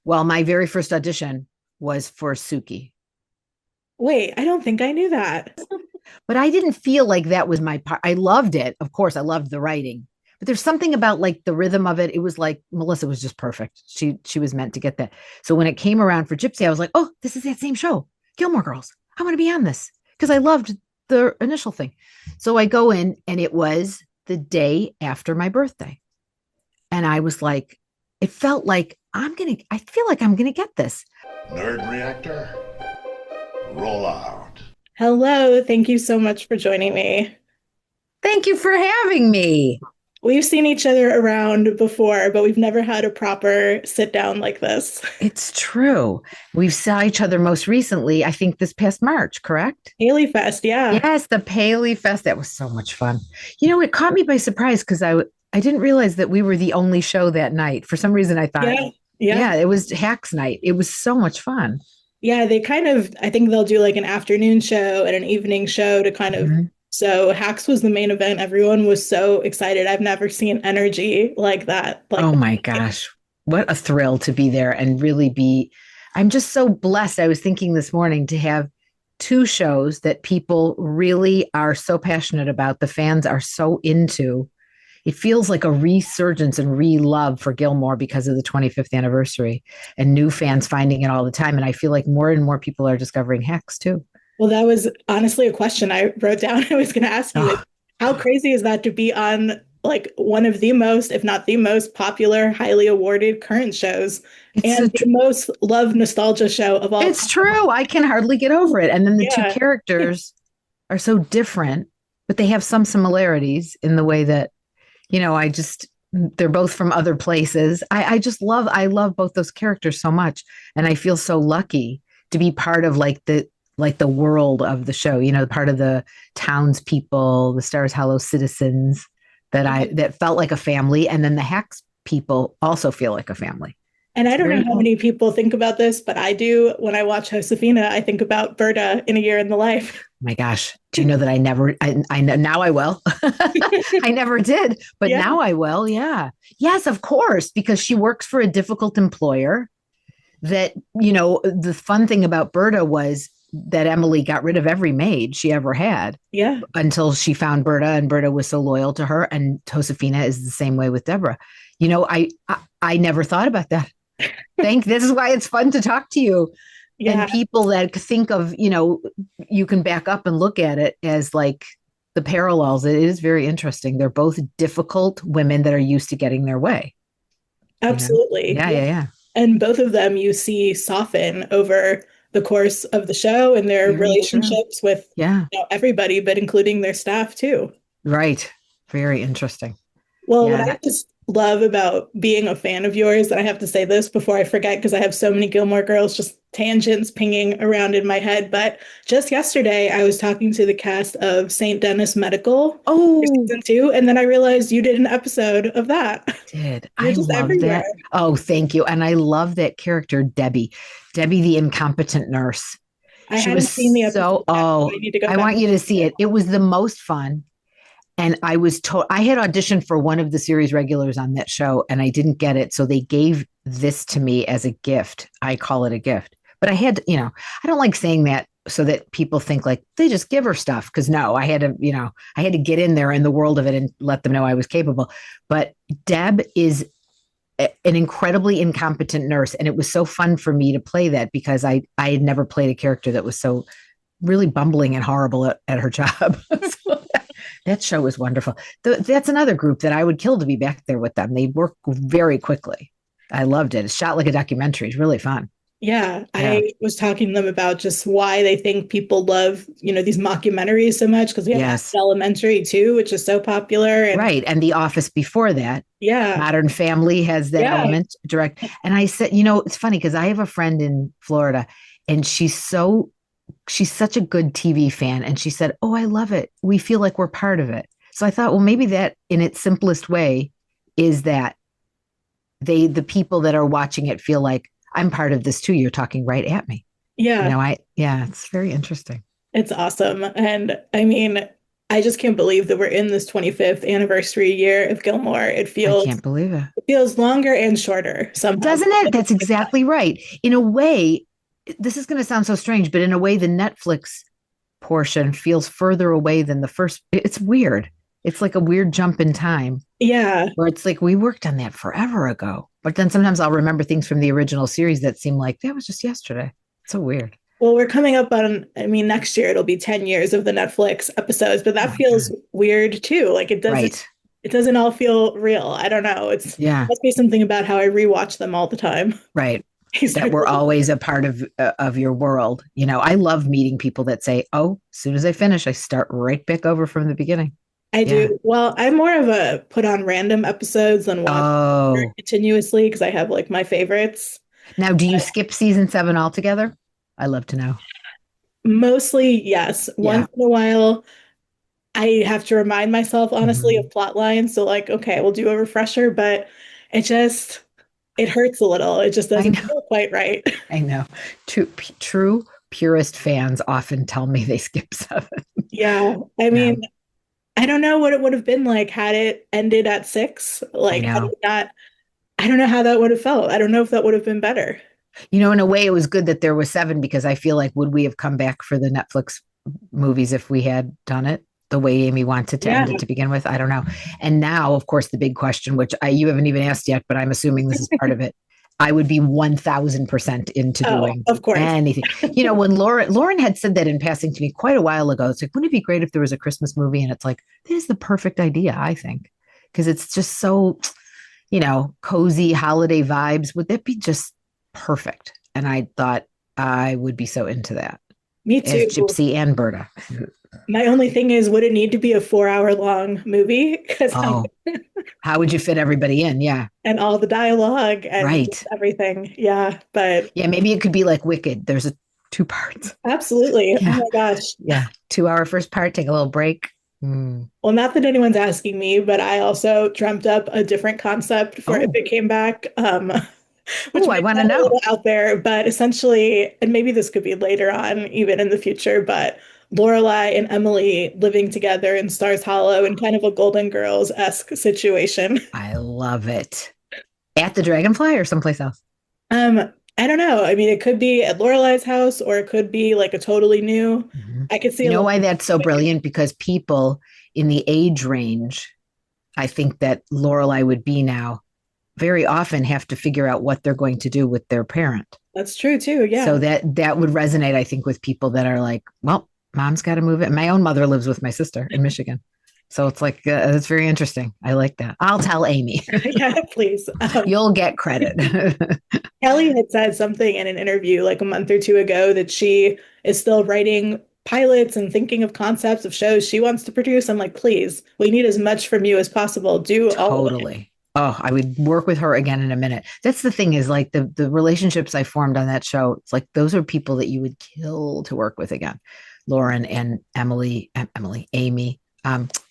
Well, my very first audition was for Sookie, Wait, I don't think I knew that. but I didn't feel like that was my part. I loved it. Of course, I loved the writing, but there's something about like the rhythm of it. It was like Melissa was just perfect. She was meant to get that. So when it came around for Gypsy, I was like, oh, this is that same show, Gilmore Girls. I want to be on this because I loved the initial thing. So I go in, and it was the day after my birthday, and I was like, it felt like I feel like I'm gonna get this. Nerd Reactor, roll out. Hello, thank you so much for joining me. Thank you for having me. We've seen each other around before, but we've never had a proper sit down like this. It's true. We've saw each other most recently, I think this past March, correct? Haley Fest, yeah. Yes, the Paley Fest. That was so much fun. You know, it caught me by surprise because I didn't realize that we were the only show that night. For some reason, I thought, Yeah, yeah. yeah, it was Hacks night. It was so much fun. Yeah, they kind of, I think they'll do like an afternoon show and an evening show to kind of, Mhm. so Hacks was the main event. Everyone was so excited. I've never seen energy like that. Like, Oh my gosh, what a thrill to be there and really be. I'm just so blessed. I was thinking this morning to have two shows that people really are so passionate about, the fans are so into. It feels like a resurgence and re-love for Gilmore because of the 25th anniversary and new fans finding it all the time. And I feel like more and more people are discovering Hex too. well, that was honestly a question I wrote down. I was going to ask you, like, Oh, how crazy is that to be on like one of the most, if not the most popular, highly awarded current shows it's and a the most loved nostalgia show of all it's time? true. I can hardly get over it. And then the two Yeah. characters are so different, but they have some similarities in the way that, I just they're both from other places. I love both those characters so much. And I feel so lucky to be part of like the world of the show, part of the townspeople, the Stars Hollow citizens that felt like a family. And then the Hex people also feel like a family. And I It's don't know very how cool. many people think about this, but I do. When I watch Josefina, I think about Berta in A Year in the Life. My gosh, do you know that I know now I will. I never did, but Yeah, now I will. Yeah. Yes, of course, because she works for a difficult employer that, the fun thing about Berta was that Emily got rid of every maid she ever had yeah. until she found Berta, and Berta was so loyal to her. And Josefina is the same way with Deborah. I never thought about that. This is why it's fun to talk to you and Yeah, people that think of, you can back up and look at it as like the parallels. It is very interesting. They're both difficult women that are used to getting their way, you know? absolutely. Yeah, Yeah. yeah, yeah. And both of them you see soften over the course of the show and their Very true. relationships with Yeah, everybody, but including their staff too. right. Very interesting. Well, what I Yeah. just love about being a fan of yours, and I have to say this before I forget because I have so many Gilmore Girls just tangents pinging around in my head. But just yesterday, I was talking to the cast of St. Denis Medical for Oh, season two, and then I realized you did an episode of that. did. You're I just love everywhere. that. Oh, thank you. And I love that character, Debbie. Debbie, the incompetent nurse. I She hadn't was seen the episode yet, so oh, I need to go I back. want you to see it. It was the most fun. And I had auditioned for one of the series regulars on that show and I didn't get it. So they gave this to me as a gift. I call it a gift. But I had to, I don't like saying that so that people think like they just give her stuff. Cause no, I had to get in there in the world of it and let them know I was capable. But Deb is an incredibly incompetent nurse. And it was so fun for me to play that because I had never played a character that was so really bumbling and horrible at her job. So that show was wonderful. That's another group that I would kill to be back there with them. They work very quickly. I loved it. It's shot like a documentary. It's really fun. Yeah, Yeah. I was talking to them about just why they think people love, these mockumentaries so much because we have Yes. Elementary too, which is so popular. And Right. And The Office before that, yeah, Modern Family has that yeah, element direct. And I said, it's funny because I have a friend in Florida and she's such a good TV fan. And she said, oh, I love it. We feel like we're part of it. So I thought, well, maybe that in its simplest way is that the people that are watching it feel like I'm part of this too. You're talking right at me. yeah. Yeah, it's very interesting. It's awesome. And I mean, I just can't believe that we're in this 25th anniversary year of Gilmore. I can't believe it. It feels longer and shorter somehow. Doesn't it? That's exactly right. In a way, this is going to sound so strange, but in a way, the Netflix portion feels further away than the first. It's weird. It's like a weird jump in time. Yeah. Where it's like we worked on that forever ago. But then sometimes I'll remember things from the original series that seem like that was just yesterday. It's so weird. Well, we're coming up on, I mean, next year it'll be 10 years of the Netflix episodes, but that feels weird too. Like it doesn't all feel real. I don't know. Must be something about how I rewatch them all the time. Right. That we're always a part of your world. You know, I love meeting people that say, oh, as soon as I finish, I start right back over from the beginning. I do. Well, I'm more of a put on random episodes than watch continuously because I have like my favorites. Now, do you skip season 7 altogether? I love to know. Mostly, yes. Once in a while, I have to remind myself, honestly, of plot lines. So like, okay, we'll do a refresher, but it hurts a little. It just doesn't feel quite right. I know. True purist fans often tell me they skip 7. Yeah. I mean, I don't know what it would have been like had it ended at 6. Like, I don't know how that would have felt. I don't know if that would have been better. You know, in a way, it was good that there was 7 because I feel like would we have come back for the Netflix movies if we had done it the way Amy wanted to end it to begin with? I don't know. And now, of course, the big question, which you haven't even asked yet, but I'm assuming this is part of it. I would be 1000% into doing of course. Anything. You know, when Lauren had said that in passing to me quite a while ago, it's like, wouldn't it be great if there was a Christmas movie? And it's like, this is the perfect idea, I think, because it's just so, you know, cozy holiday vibes. Would that be just perfect? And I thought I would be so into that. Me too. As Gypsy and Berta. My only thing is, would it need to be a 4-hour long movie? Because how would you fit everybody in? Yeah. And all the dialogue and everything. Yeah. But yeah, maybe it could be like Wicked. There's 2 parts. Absolutely. Yeah. Oh my gosh. Yeah. 2-hour first part, take a little break. Well, not that anyone's asking me, but I also dreamt up a different concept for if it came back. Which I want to know. Out there, but essentially, and maybe this could be later on, even in the future, but Lorelai and Emily living together in Stars Hollow in kind of a Golden Girls-esque situation. I love it. At the Dragonfly or someplace else? I don't know. I mean, it could be at Lorelai's house, or it could be like a totally new. I could see. You know why that's so brilliant? Because people in the age range, I think that Lorelai would be now, very often have to figure out what they're going to do with their parent. That's true too. Yeah. So that would resonate, I think, with people that are like, well, mom's got to move it. My own mother lives with my sister in Michigan. So it's like, it's very interesting. I like that. I'll tell Amy. Yeah, please. You'll get credit. Kelly had said something in an interview like a month or 2 ago that she is still writing pilots and thinking of concepts of shows she wants to produce. I'm like, please, we need as much from you as possible. Do all of it. Oh, I would work with her again in a minute. That's the thing is like the relationships I formed on that show. It's like those are people that you would kill to work with again. Lauren and Amy.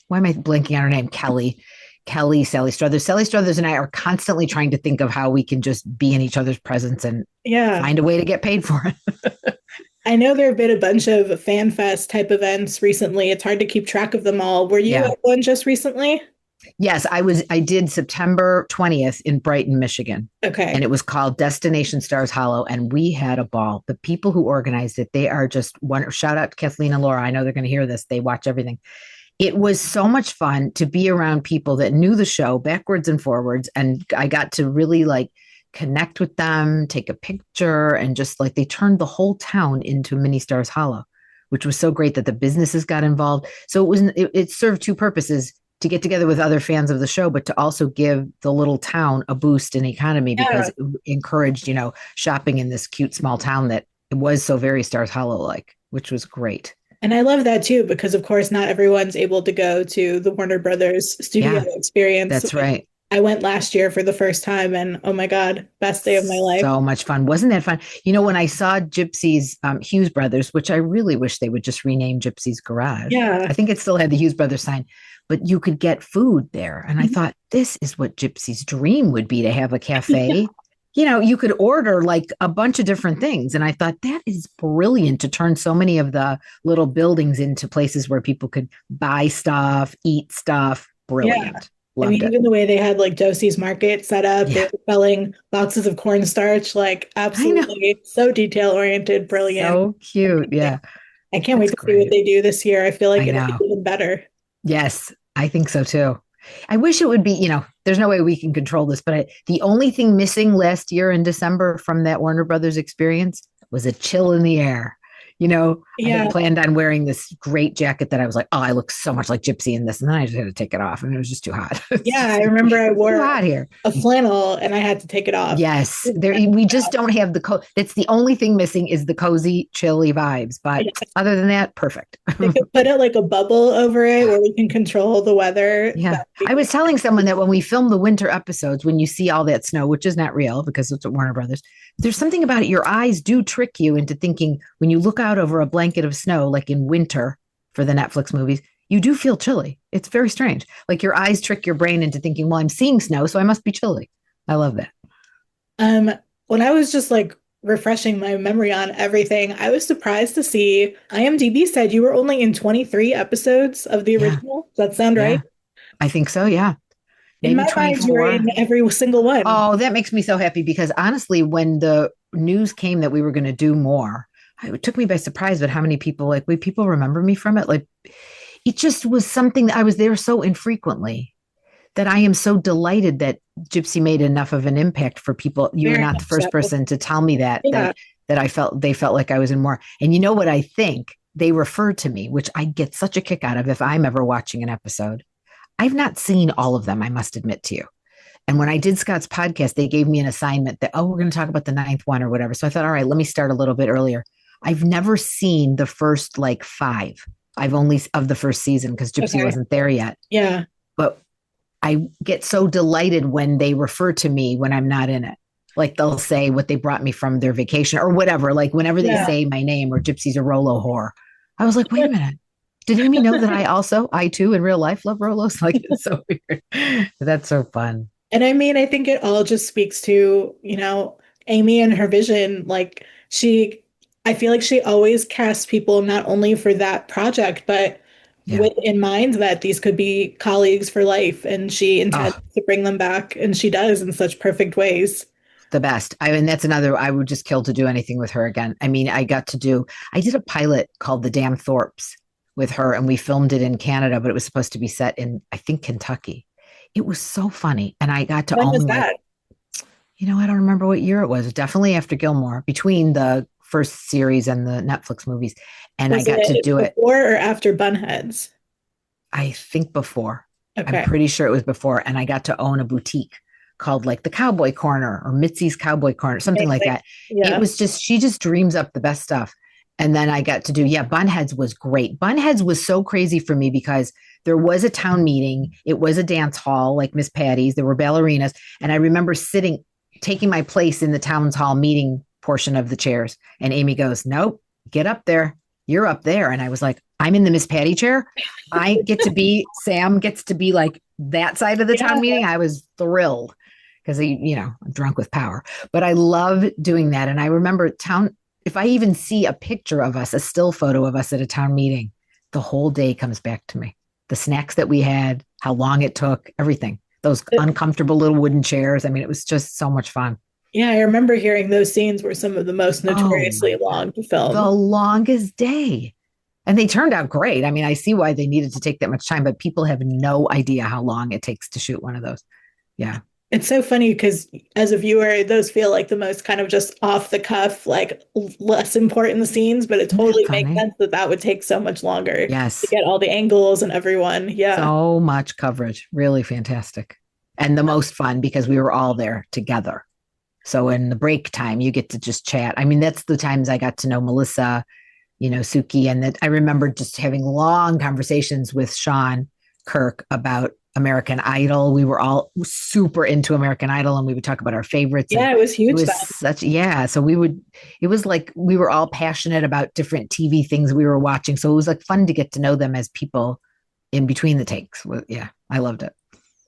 Why am I blanking on her name? Kelly, Sally Struthers. Sally Struthers and I are constantly trying to think of how we can just be in each other's presence and find a way to get paid for it. I know there have been a bunch of fan fest type events recently. It's hard to keep track of them all. Were you at one just recently? Yes, I did September 20th in Brighton, Michigan. Okay. And it was called Destination Stars Hollow. And we had a ball. The people who organized it, they are just one. Shout out to Kathleen and Laura. I know they're going to hear this. They watch everything. It was so much fun to be around people that knew the show backwards and forwards. And I got to really like connect with them, take a picture, and just like they turned the whole town into mini Stars Hollow, which was so great that the businesses got involved. So it served 2 purposes: to get together with other fans of the show, but to also give the little town a boost in economy because it encouraged, shopping in this cute small town that it was so very Stars Hollow like, which was great. And I love that too, because of course not everyone's able to go to the Warner Brothers studio experience. That's right. I went last year for the first time and oh my God, best day of my life. So much fun. Wasn't that fun? When I saw Gypsy's Hughes Brothers, which I really wish they would just rename Gypsy's Garage. Yeah. I think it still had the Hughes Brothers sign, but you could get food there. And I thought, this is what Gypsy's dream would be, to have a cafe you could order like a bunch of different things. And I thought that is brilliant to turn so many of the little buildings into places where people could buy stuff, eat stuff. Yeah. Brilliant. I Loved mean, it. even the way they had like Josie's Market set up, they Yeah, were selling boxes of cornstarch, like I know. absolutely so detail oriented, brilliant. So cute. Yeah, I can't wait that's to see what great. they do this year. I feel like I it'll be know. even better. Yes, I think so too. I wish it would be, there's no way we can control this, but the only thing missing last year in December from that Warner Brothers experience was a chill in the air. I Yeah. had planned on wearing this great jacket that I was like, oh, I look so much like Gypsy in this. And then I just had to take it off. And it was just too hot. Yeah. I remember I It's too wore hot here. a flannel and I had to take it off. Yes, we just don't have that's the only thing missing is the cozy, chilly vibes. But Yeah. other than that, perfect. They could put it like a bubble over it where we can control the weather. Yeah. That'd be I was telling someone that when we film the winter episodes, when you see all that snow, which is not real because it's at Warner Brothers, there's something about it. Your eyes do trick you into thinking when you look out over a blanket of snow, like in winter for the Netflix movies, you do feel chilly. It's very strange. Like your eyes trick your brain into thinking, well, I'm seeing snow, so I must be chilly. I love that. Um, when I was just like refreshing my memory on everything, I was surprised to see IMDb said you were only in 23 episodes of the Yeah. original. Does that sound Yeah. right? I think so. Yeah. In Maybe my mind, you were 24. in every single one. Oh, that makes me so happy because honestly, when the news came that we were going to do more, it took me by surprise. But how many people wait, people remember me from it? Like, it just was something that I was there so infrequently that I am so delighted that Gypsy made enough of an impact for people. You were Very not the much first so. person to tell me that Yeah. I felt they felt like I was in more. And you know what I think? They refer to me, which I get such a kick out of if I'm ever watching an episode. I've not seen all of them, I must admit to you. And when I did Scott's podcast, they gave me an assignment that, we're going to talk about the ninth one or whatever. So I thought, all right, let me start a little bit earlier. I've never seen the first like 5. I've only of the first season because Gypsy wasn't there yet. Yeah. But I get so delighted when they refer to me when I'm not in it. Like they'll say what they brought me from their vacation or whatever. Like whenever they say my name or Gypsy's a Rolo whore, I was like, wait a minute. Did Amy know that I too in real life love Rolos? Like it's so weird. That's so fun. And I mean, I think it all just speaks to, Amy and her vision. Like I feel like she always casts people not only for that project, but Yeah. with in mind that these could be colleagues for life. And she intends to bring them back. And she does in such perfect ways. The best. That's another, I would just kill to do anything with her again. I mean, I did a pilot called The Damn Thorpes with her and we filmed it in Canada, but it was supposed to be set in, I think, Kentucky. It was so funny. And I got to When was own that? I don't remember what year it was. Definitely after Gilmore, between the first series and the Netflix movies. And Was I got to do it. Before or after Bunheads? I think before. Okay. I'm pretty sure it was before. And I got to own a boutique called like the Cowboy Corner or Mitzi's Cowboy Corner, something like that. Yeah. It was just, she just dreams up the best stuff. And then I got to do, Bunheads was great. Bunheads was so crazy for me because there was a town meeting. It was a dance hall like Miss Patty's. There were ballerinas. And I remember taking my place in the town's hall meeting portion of the chairs. And Amy goes, nope, get up there. You're up there. And I was like, I'm in the Miss Patty chair. I get to be, Sam gets to be like that side of the town meeting. I was thrilled because, I'm drunk with power. But I love doing that. And I remember if I even see a picture of us, a still photo of us at a town meeting, the whole day comes back to me. The snacks that we had, how long it took, everything. Those uncomfortable little wooden chairs. I mean, it was just so much fun. Yeah, I remember hearing those scenes were some of the most notoriously long to film. The longest day. And they turned out great. I mean, I see why they needed to take that much time, but people have no idea how long it takes to shoot one of those. Yeah. It's so funny because as a viewer, those feel like the most kind of just off the cuff, like less important scenes, but it totally makes sense that would take so much longer. Yes. To get all the angles and everyone. Yeah. So much coverage. Really fantastic. And the most fun because we were all there together. So in the break time, you get to just chat. I mean, that's the times I got to know Melissa, Sookie. And that I remember just having long conversations with Sean Kirk about American Idol. We were all super into American Idol and we would talk about our favorites. Yeah, it was huge. It was So it was like we were all passionate about different TV things we were watching. So it was like fun to get to know them as people in between the takes. Yeah, I loved it.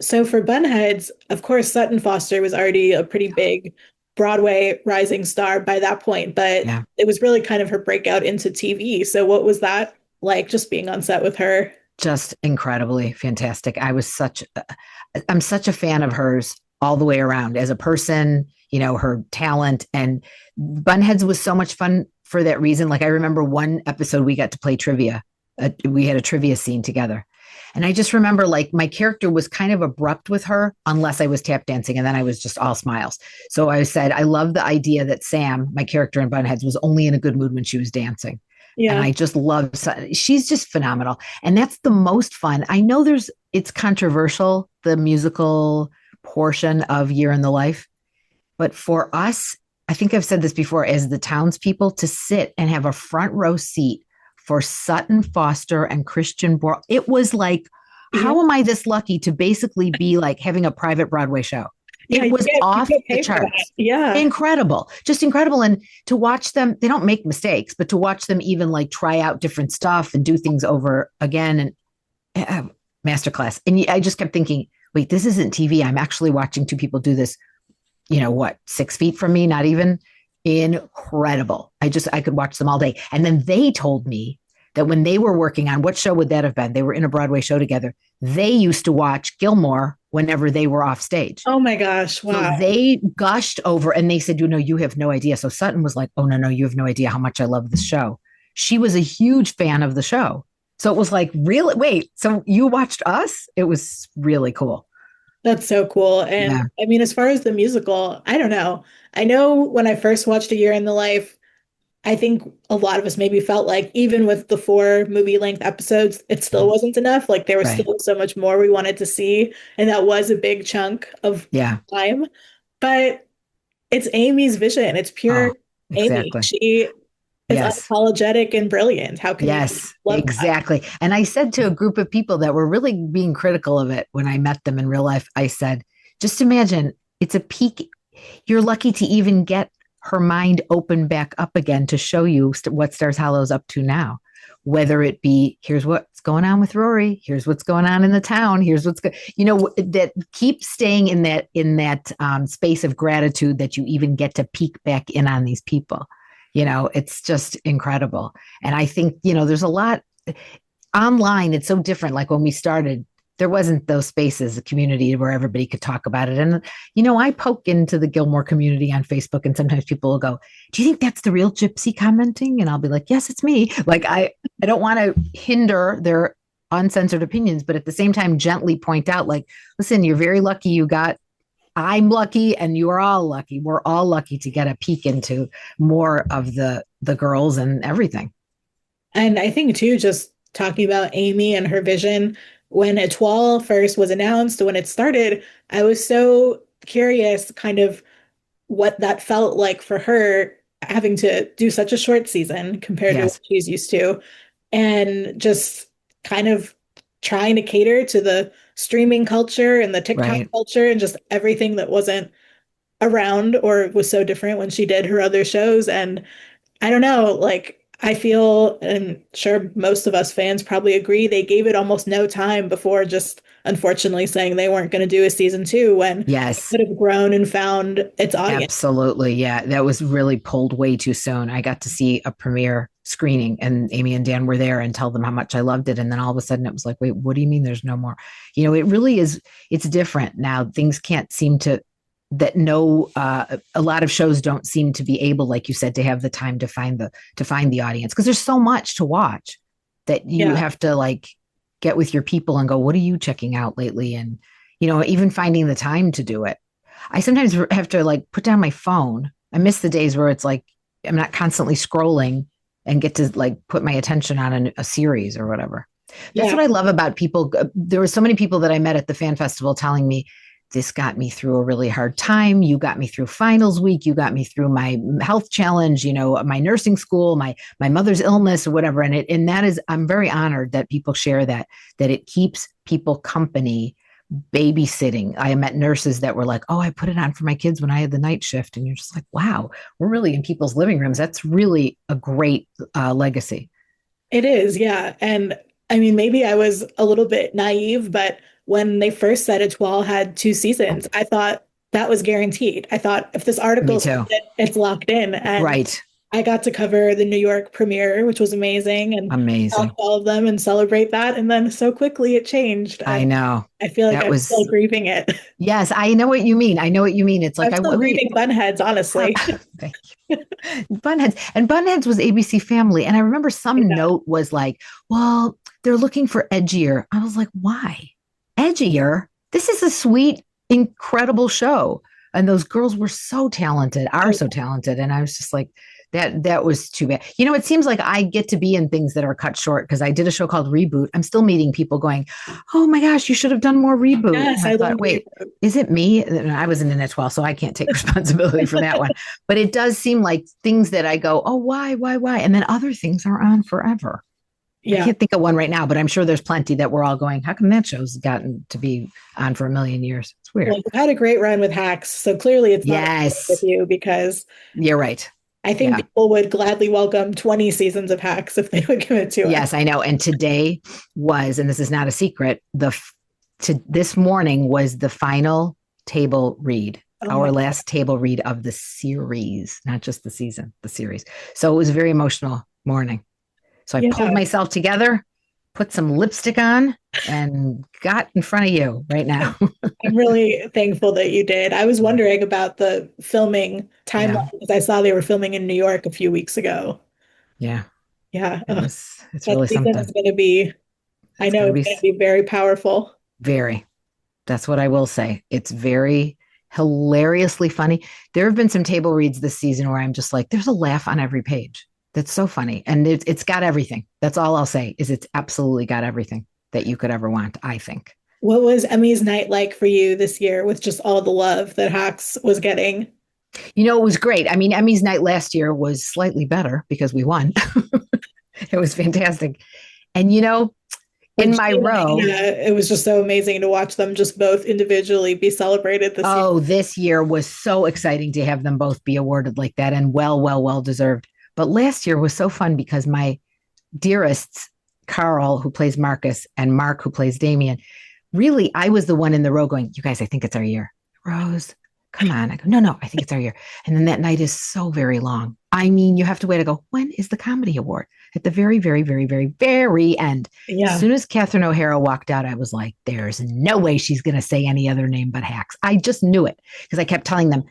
So for Bunheads, of course, Sutton Foster was already a pretty big Broadway rising star by that point, but Yeah. it was really kind of her breakout into TV. So what was that like, just being on set with her? Just incredibly fantastic. I'm such a fan of hers all the way around as a person, her talent, and Bunheads was so much fun for that reason. Like I remember one episode we got to play trivia. We had a trivia scene together. And I just remember like my character was kind of abrupt with her unless I was tap dancing, and then I was just all smiles. So I said, I love the idea that Sam, my character in Bunheads, was only in a good mood when she was dancing. And Yeah. I just love, she's just phenomenal. And that's the most fun. I know it's controversial, the musical portion of Year in the Life. But for us, I think I've said this before, as the townspeople, to sit and have a front row seat for Sutton Foster and Christian Borle, it was like, Yeah. how am I this lucky to basically be like having a private Broadway show? Yeah, It was you off get the paid for that. charts. Yeah. Incredible, just incredible. And to watch them, they don't make mistakes, but to watch them even like try out different stuff and do things over again, and masterclass. And I just kept thinking, wait, this isn't TV. I'm actually watching two people do this, 6 feet from me, not even. Incredible. I could watch them all day. And then they told me that when they were working on, what show would that have been? They were in a Broadway show together. They used to watch Gilmore whenever they were off stage. Oh my gosh. So Wow. they gushed over and they said, you have no idea. So Sutton was like, oh, no, you have no idea how much I love this show. She was a huge fan of the show. So it was like, really? Wait, so you watched us? It was really cool. That's so cool. And Yeah. I mean, as far as the musical, I don't know. I know when I first watched A Year in the Life, I think a lot of us maybe felt like even with the 4 movie length episodes, it still wasn't enough. Like there was Right. still so much more we wanted to see. And that was a big chunk of Yeah. time. But it's Amy's vision. It's pure Oh, exactly. Amy. She is Yes. unapologetic and brilliant. How can you Yes, love that? exactly. And I said to a group of people that were really being critical of it when I met them in real life, I said, just imagine it's a peak. You're lucky to even get her mind open back up again to show you what Stars Hollow's up to now. Whether it be, here's what's going on with Rory, here's what's going on in the town, here's what's good, that keep staying in that space of gratitude that you even get to peek back in on these people. It's just incredible. And I think, there's a lot online. It's so different. Like when we started, there wasn't those spaces, a community where everybody could talk about it. And, I poke into the Gilmore community on Facebook, and sometimes people will go, do you think that's the real Gypsy commenting? And I'll be like, yes, it's me. Like, I don't want to hinder their uncensored opinions, but at the same time, gently point out, like, listen, you're very lucky I'm lucky and you're all lucky. We're all lucky to get a peek into more of the girls and everything. And I think too, just talking about Amy and her vision, when Etoile first was announced, when it started, I was so curious kind of what that felt like for her having to do such a short season compared to Yes. what she's used to, and just kind of trying to cater to the streaming culture and the TikTok Right. culture and just everything that wasn't around or was so different when she did her other shows. And I don't know, like I feel, and sure most of us fans probably agree, they gave it almost no time before just unfortunately saying they weren't going to do a season 2 when Yes. it could have grown and found its audience. Absolutely. Yeah. That was really pulled way too soon. I got to see a premiere screening and Amy and Dan were there and tell them how much I loved it. And then all of a sudden it was like, wait, what do you mean there's no more? It really is. It's different now. Things can't seem to, a lot of shows don't seem to be able, like you said, to have the time to find the audience, because there's so much to watch that you have to like get with your people and go, what are you checking out lately? And, even finding the time to do it. I sometimes have to like put down my phone. I miss the days where it's like, I'm not constantly scrolling and get to like put my attention on a series or whatever. That's what I love about people. There were so many people that I met at the fan festival telling me, this got me through a really hard time. You got me through finals week. You got me through my health challenge, my nursing school, my mother's illness or whatever. And that is, I'm very honored that people share that it keeps people company babysitting. I met nurses that were like, oh, I put it on for my kids when I had the night shift. And you're just like, wow, we're really in people's living rooms. That's really a great legacy. It is, yeah. And I mean, maybe I was a little bit naive, but when they first said Etoile had 2 seasons, I thought that was guaranteed. I thought if this Me article says too. it, it's locked in. And Right. I got to cover the New York premiere, which was amazing, and talk to Amazing. all of them and celebrate that. And then so quickly it changed. I And know. I feel like That I'm still was, grieving it. yes, I know what you mean. I know what you mean. It's like, I'm I still wait. grieving Bunheads, honestly. Thank you. Bunheads. And Bunheads was ABC Family. And I remember some Yeah. note was like, well, they're looking for edgier. I was like, why? Edgier? This is a sweet, incredible show. And those girls were so talented, are so talented. And I was just like, that was too bad. You know, it seems like I get to be in things that are cut short because I did a show called Reboot. I'm still meeting people going, oh my gosh, you should have done more Reboot. Yes, And I I love thought, wait, Reboot. is it me? And I wasn't in it 12, so I can't take responsibility for that one. But it does seem like things that I go, oh, why? And then other things are on forever. I Yeah. can't think of one right now, but I'm sure there's plenty that we're all going, how come that show's gotten to be on for a million years? It's weird. Well, you've had a great run with Hacks, so clearly it's not with Yes, you because you're right. I think Yeah. people would gladly welcome 20 seasons of Hacks if they would give it to us. Yes, I know. And today was, and this is not a secret, this morning was the final table read, Oh our my last table read of the series, not just the season, the series. So it was a very emotional morning. So I Yeah. pulled myself together, put some lipstick on, and got in front of you right now. I'm really thankful that you did. I was wondering about the filming timeline Yeah. because I saw they were filming in New York a few weeks ago. Yeah, Yeah. it's That really season is something. going to be, I It's know going to it's be going to be very powerful. very, that's what I will say. It's very hilariously funny. There have been some table reads this season where I'm just like, there's a laugh on every page. That's so funny. And it's got everything. That's all I'll say is it's absolutely got everything that you could ever want, I think. What was Emmy's night like for you this year with just all the love that Hacks was getting? You know, it was great. I mean, Emmy's night last year was slightly better because we won. It was fantastic. And, you know, in my row, Yeah, it was just so amazing to watch them just both individually be celebrated this year. oh, this year was so exciting to have them both be awarded like that and well deserved. But last year was so fun because my dearests, Carl, who plays Marcus, and Mark, who plays Damien, really, I was the one in the row going, you guys, I think it's our year. Rose, come on. I go, no, I think it's our year. And then that night is so very long. I mean, you have to wait. I go, when is the comedy award? At the very, very, very, very, very end. Yeah. As soon as Catherine O'Hara walked out, I was like, there's no way she's going to say any other name but Hacks. I just knew it because I kept telling them,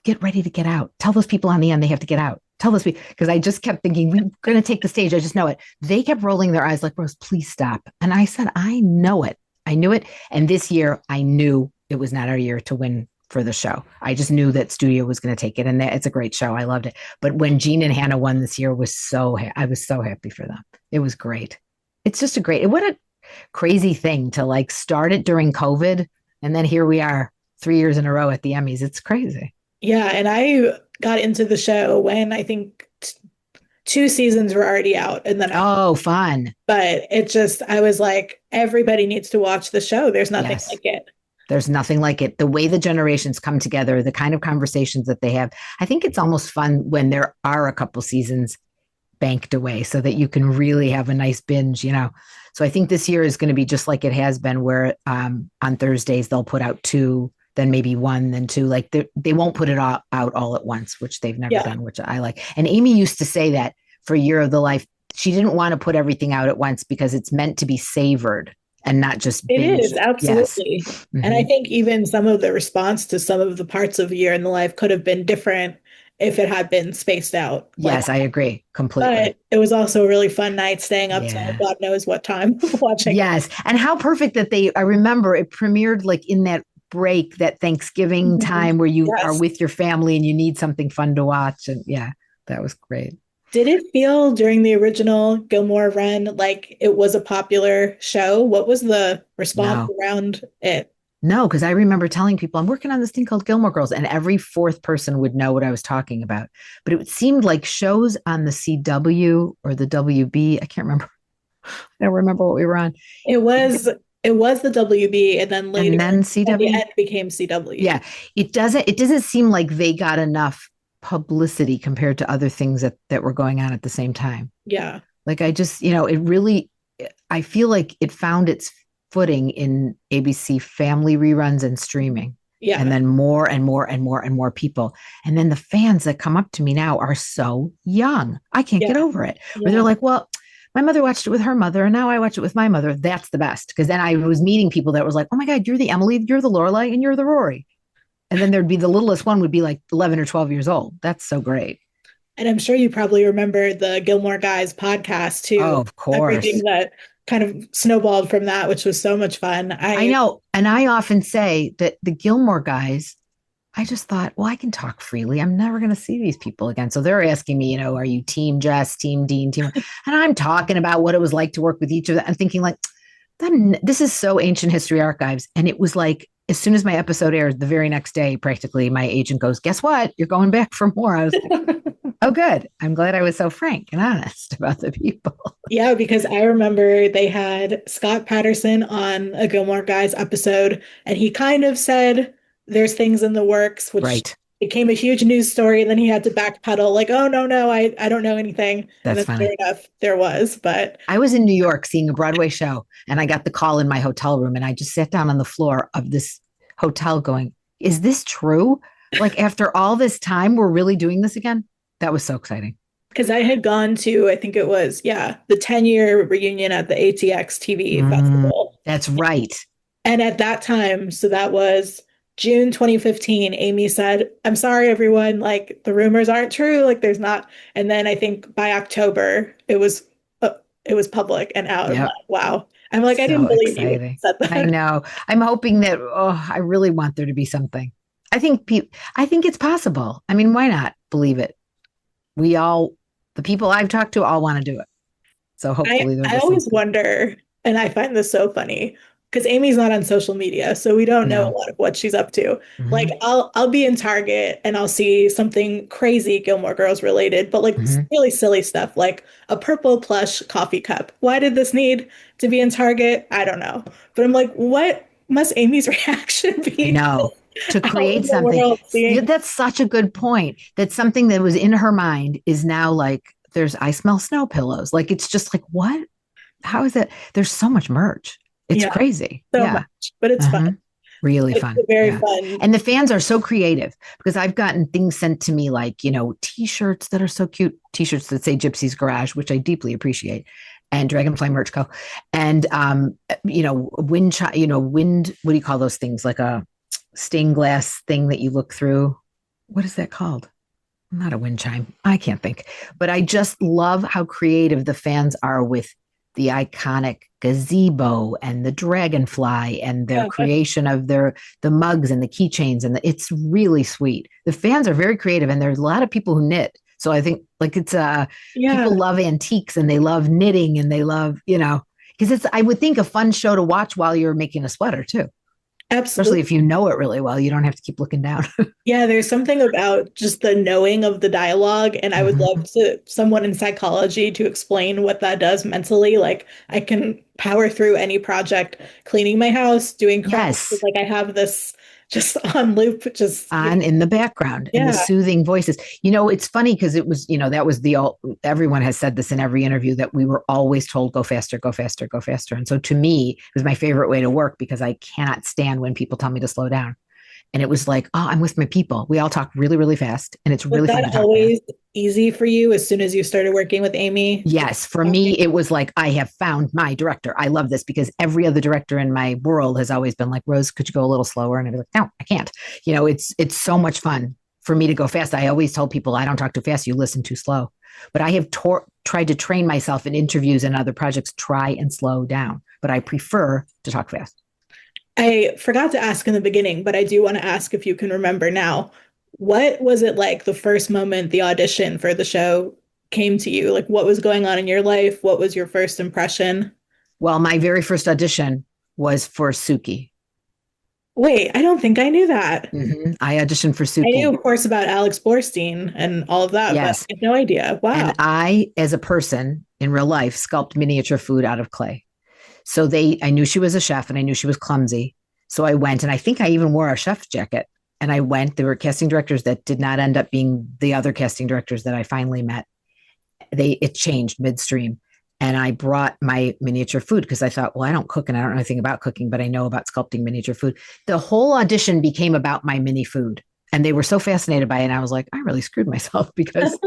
get ready to get out. Tell those people on the end they have to get out. Tell those people, because I just kept thinking, we're going to take the stage. I just know it. They kept rolling their eyes like, Rose, please stop. And I said, I know it. I knew it. And this year, I knew it was not our year to win for the show. I just knew that studio was going to take it. And it's a great show. I loved it. But when Gene and Hannah won this year, I was so happy for them. It was great. It's just what a crazy thing to like start it during COVID. And then here we are 3 years in a row at the Emmys. It's crazy. Yeah. And I got into the show when I think two seasons were already out. And then, oh, fun. But I was like, everybody needs to watch the show. There's nothing Yes. like it. There's nothing like it. The way the generations come together, the kind of conversations that they have. I think it's almost fun when there are a couple seasons banked away so that you can really have a nice binge, you know. So I think this year is going to be just like it has been, where on Thursdays they'll put out 2, then maybe 1, then 2. Like they won't put it out all at once, which they've never done, which I like. And Amy used to say that for Year of the Life, she didn't want to put everything out at once because it's meant to be savored and not just binge. It is, absolutely. Yes. And I think even some of the response to some of the parts of Year in the Life could have been different if it had been spaced out. Yes, I agree completely. But it was also a really fun night staying up till God knows what time watching. Yes. And how perfect that I remember it premiered like in that break, that Thanksgiving time where you are with your family and you need something fun to watch. And that was great. Did it feel during the original Gilmore run like it was a popular show? What was the response around it? No, because I remember telling people I'm working on this thing called Gilmore Girls, and every fourth person would know what I was talking about. But it seemed like shows on the CW or the WB. I can't remember. I don't remember what we were on. It was the WB, and then later, and then CW at the end became CW. Yeah, it doesn't seem like they got enough publicity compared to other things that were going on at the same time. Yeah, like I just, it really, I feel like it found its footing in ABC family reruns and streaming. Yeah. And then more and more and more and more people. And then the fans that come up to me now are so young. I can't get Yeah. over it. Or Yeah. they're like, well, my mother watched it with her mother, and now I watch it with my mother. That's the best. Because then I was meeting people that was like, oh my God, you're the Emily, you're the Lorelai, and you're the Rory. And then there'd be the littlest one would be like 11 or 12 years old. That's so great. And I'm sure you probably remember the Gilmore Guys podcast Oh, too. of course. Everything that kind of snowballed from that, which was so much fun. I know. And I often say that the Gilmore guys, I just thought, well, I can talk freely. I'm never going to see these people again. So they're asking me, are you team Jess, team Dean, team? And I'm talking about what it was like to work with each of them. I'm thinking like, this is so ancient history archives. And it was like, as soon as my episode aired, the very next day, practically, my agent goes, guess what? You're going back for more. I was like, oh, good. I'm glad I was so frank and honest about the people. Yeah, because I remember they had Scott Patterson on a Gilmore Guys episode, and he kind of said there's things in the works, which Right. became a huge news story. And then he had to backpedal, like, oh, no, I don't know anything. And That's then sure funny. enough, there was. But I was in New York seeing a Broadway show, and I got the call in my hotel room, and I just sat down on the floor of this hotel going, is this true? Like after all this time, we're really doing this again? That was so exciting. because I had gone to, I think it was, yeah, the 10-year reunion at the ATX TV festival. That's right. And at that time, so that was June 2015, Amy said, I'm sorry, everyone, like the rumors aren't true, like there's not. And then I think by October, it was public and out. I'm Yep. like, wow. I'm like, I So didn't believe you when you exciting. said that. I know. I'm hoping that, I really want there to be something. I think it's possible. I mean, why not believe it? The people I've talked to all want to do it. So hopefully there'll I be always something. wonder, and I find this so funny because Amy's not on social media, so we don't know a No. lot of what she's up to. Like Hmm. I'll be in Target and I'll see something crazy Gilmore Girls related, but like Hmm. really silly stuff, like a purple plush coffee cup. Why did this need to be in Target? I don't know. But I'm like, what must Amy's reaction I be know. To out in create the something. world seeing? That's such a good point. That something that was in her mind is now like, I smell snow pillows. Like, it's just like, what? How is that? There's so much merch. It's Yeah, crazy. so Yeah. much, but it's Uh-huh. fun. Really It's fun. very Yeah. fun. And the fans are so creative because I've gotten things sent to me like, t-shirts that are so cute, t-shirts that say Gypsy's Garage, which I deeply appreciate, and Dragonfly Merch Co. And, wind, what do you call those things? Like a stained glass thing that you look through. What is that called? Not a wind chime. I can't think. But I just love how creative the fans are with the iconic gazebo and the dragonfly and their Yeah. creation of the mugs and the keychains, and it's really sweet. The fans are very creative, and there's a lot of people who knit. So I think like it's Yeah. people love antiques and they love knitting and they love, because it's, I would think, a fun show to watch while you're making a sweater too. Especially Absolutely. if you know it really well, you don't have to keep looking down. Yeah, there's something about just the knowing of the dialogue, and I would love someone in psychology to explain what that does mentally. Like I can power through any project, cleaning my house, doing crafts. Yes. Like I have this just on loop, just On in the background and the yeah, soothing voices. It's funny because it was, that was everyone has said this in every interview that we were always told, go faster, go faster, go faster. And so to me, it was my favorite way to work because I cannot stand when people tell me to slow down. And it was like, oh, I'm with my people. We all talk really, really fast. And it's was really fun to that talk always fast. easy for you as soon as you started working with Amy? Yes, for me, it was like I have found my director. I love this because every other director in my world has always been like, Rose, could you go a little slower? And I'd be like, no, I can't. It's so much fun for me to go fast. I always tell people I don't talk too fast. You listen too slow. But I have tried to train myself in interviews and other projects, try and slow down. But I prefer to talk fast. I forgot to ask in the beginning, but I do want to ask if you can remember now. What was it like the first moment the audition for the show came to you? Like, what was going on in your life? What was your first impression? Well, my very first audition was for Sookie. Wait, I don't think I knew that. I auditioned for I knew, Sookie. of course, about Alex Borstein and all of that, but I Yes. had no idea. Wow. And I, as a person in real life, sculpt miniature food out of clay. So I knew she was a chef and I knew she was clumsy. So I went, and I think I even wore a chef's jacket. And I went, there were casting directors that did not end up being the other casting directors that I finally met. It changed midstream. And I brought my miniature food because I thought, well, I don't cook and I don't know anything about cooking, but I know about sculpting miniature food. The whole audition became about my mini food. And they were so fascinated by it. And I was like, I really screwed myself because,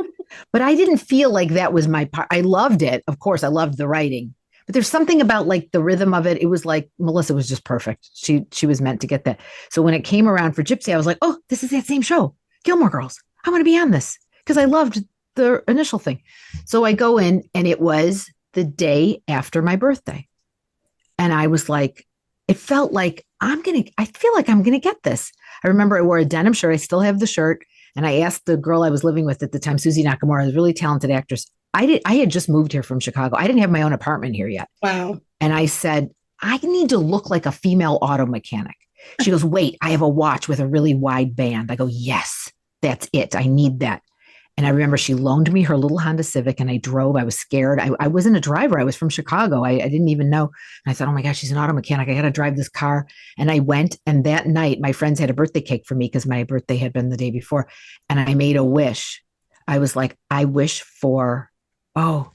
but I didn't feel like that was my part. I loved it. Of course, I loved the writing, but there's something about like the rhythm of it. It was like Melissa was just perfect. She was meant to get that. So when it came around for Gypsy, I was like, oh, this is that same show, Gilmore Girls. I want to be on this because I loved the initial thing. So I go in and it was the day after my birthday. And I was like, it felt like I feel like I'm going to get this. I remember I wore a denim shirt. I still have the shirt. And I asked the girl I was living with at the time, Susie Nakamura, a really talented actress. I had just moved here from Chicago. I didn't have my own apartment here yet. Wow. And I said, I need to look like a female auto mechanic. She goes, wait, I have a watch with a really wide band. I go, yes, that's it. I need that. And I remember she loaned me her little Honda Civic and I drove. I was scared. I wasn't a driver. I was from Chicago. I didn't even know. And I thought, oh my gosh, she's an auto mechanic. I got to drive this car. And I went. And that night, my friends had a birthday cake for me because my birthday had been the day before. And I made a wish. I was like, I wish for, oh,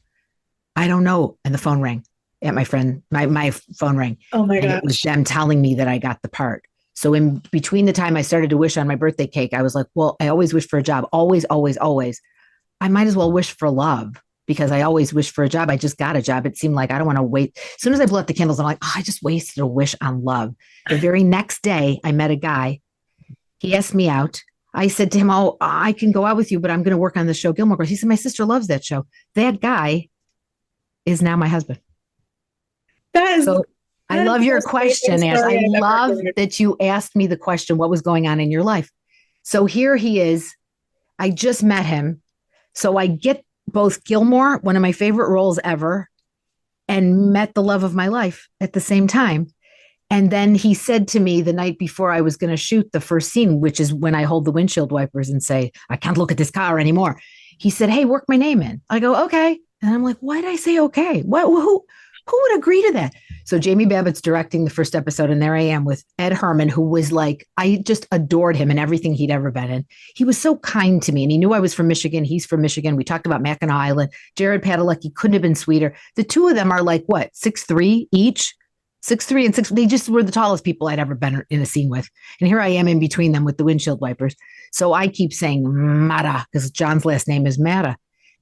I don't know. And the phone rang at my friend. My phone rang. Oh my gosh. gosh. It was them telling me that I got the part. So in between the time I started to wish on my birthday cake, I was like, well, I always wish for a job. Always, always, always. I might as well wish for love because I always wish for a job. I just got a job. It seemed like I don't want to wait. As soon as I blew out the candles, I'm like, oh, I just wasted a wish on love. The very next day, I met a guy. He asked me out. I said to him, oh, I can go out with you, but I'm going to work on the show Gilmore Girls. He said, my sister loves that show. That guy is now my husband. I love your question, Ash. I love that you asked me the question, what was going on in your life? So here he is. I just met him. So I get both Gilmore, one of my favorite roles ever, and met the love of my life at the same time. And then he said to me the night before I was going to shoot the first scene, which is when I hold the windshield wipers and say, I can't look at this car anymore. He said, hey, work my name in. I go, okay. And I'm like, why did I say okay? Who would agree to that? So Jamie Babbitt's directing the first episode, and there I am with Ed Herman, who was like, I just adored him and everything he'd ever been in. He was so kind to me, and he knew I was from Michigan. He's from Michigan. We talked about Mackinac Island. Jared Padalecki couldn't have been sweeter. The two of them are like, what, 6'3" each? 6'3" and 6. They just were the tallest people I'd ever been in a scene with. And here I am in between them with the windshield wipers. So I keep saying Mata because John's last name is Mata.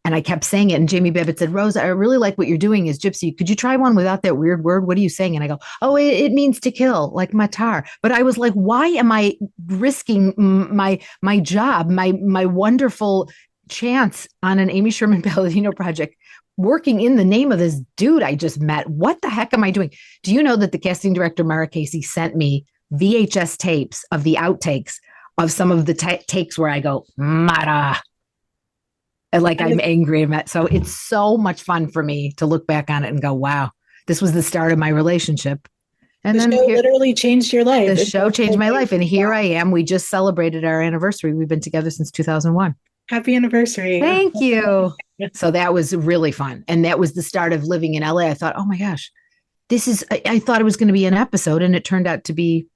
And I kept saying it. And Jamie Babbitt said, Rose, I really like what you're doing as Gypsy. Could you try one without that weird word? What are you saying? And I go, oh, it means to kill, like matar. But I was like, why am I risking my job, my wonderful chance on an Amy Sherman Palladino project, working in the name of this dude I just met? What the heck am I doing? Do you know that the casting director, Mara Casey, sent me VHS tapes of the outtakes of some of the takes where I go, Mara. And like I'm angry. So it's so much fun for me to look back on it and go, wow, this was the start of my relationship. And the show literally changed your life. The show changed my life. And here I am. We just celebrated our anniversary. We've been together since 2001. Happy anniversary. Thank you. So that was really fun. And that was the start of living in LA. I thought, oh my gosh, I thought it was going to be an episode and it turned out to be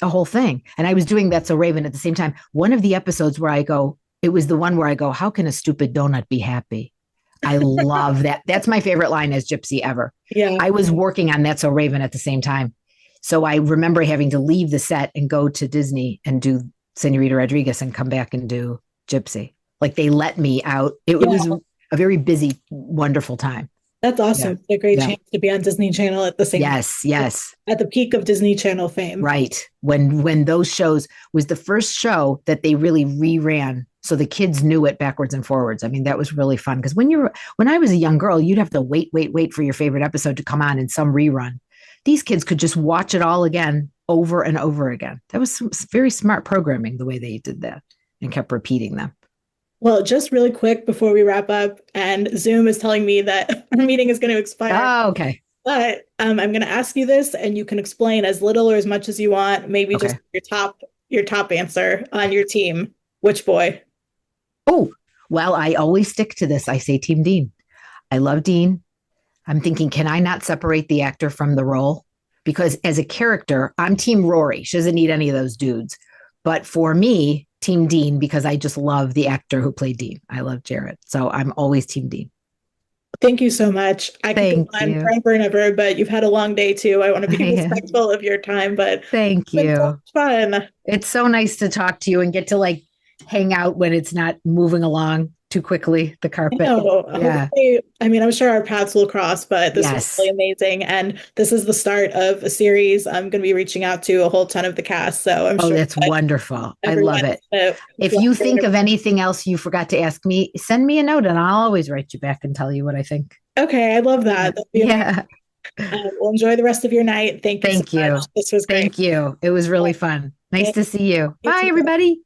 a whole thing. And I was doing That's So Raven at the same time. One of the episodes where I go, it was the one where I go, how can a stupid donut be happy? I love that. That's my favorite line as Gypsy ever. Yeah. I was working on That's So Raven at the same time. So I remember having to leave the set and go to Disney and do Senorita Rodriguez and come back and do Gypsy. Like they let me out. It was a very busy, wonderful time. That's awesome. Yeah. It's a great chance to be on Disney Channel at the same time. Yes. At the peak of Disney Channel fame. Right. When those shows was the first show that they really reran. So the kids knew it backwards and forwards. I mean, that was really fun. Because when I was a young girl, you'd have to wait for your favorite episode to come on in some rerun. These kids could just watch it all again over and over again. That was some very smart programming, the way they did that and kept repeating them. Well, just really quick before we wrap up, and Zoom is telling me that our meeting is going to expire. Oh, okay. But I'm going to ask you this, and you can explain as little or as much as you want. Maybe just your top answer on your team. Which boy? Oh, well, I always stick to this. I say Team Dean. I love Dean. I'm thinking, can I not separate the actor from the role? Because as a character, I'm Team Rory. She doesn't need any of those dudes. But for me, Team Dean, because I just love the actor who played Dean. I love Jared. So I'm always Team Dean. Thank you so much. I could go Thank on you. forever and ever, but you've had a long day too. I want to be respectful of your time, but Thank it's been so you. much fun. It's so nice to talk to you and get to like hang out when it's not moving along too quickly, the carpet. No, Yeah. hopefully, I mean, I'm sure our paths will cross, but this was really Yes. amazing. And this is the start of a series. I'm going to be reaching out to a whole ton of the cast. So I'm Oh, sure that's that wonderful. I love everyone's it. going to If flock you right think of anything else you forgot to ask me, send me a note and I'll always write you back and tell you what I think. Okay, I love Yeah. that. That'd be amazing. Yeah. Well, enjoy the rest of your night. Thank you so Thank much. you. This was great. Thank you. It was really fun. Nice Thank to see you. you Bye, too. everybody.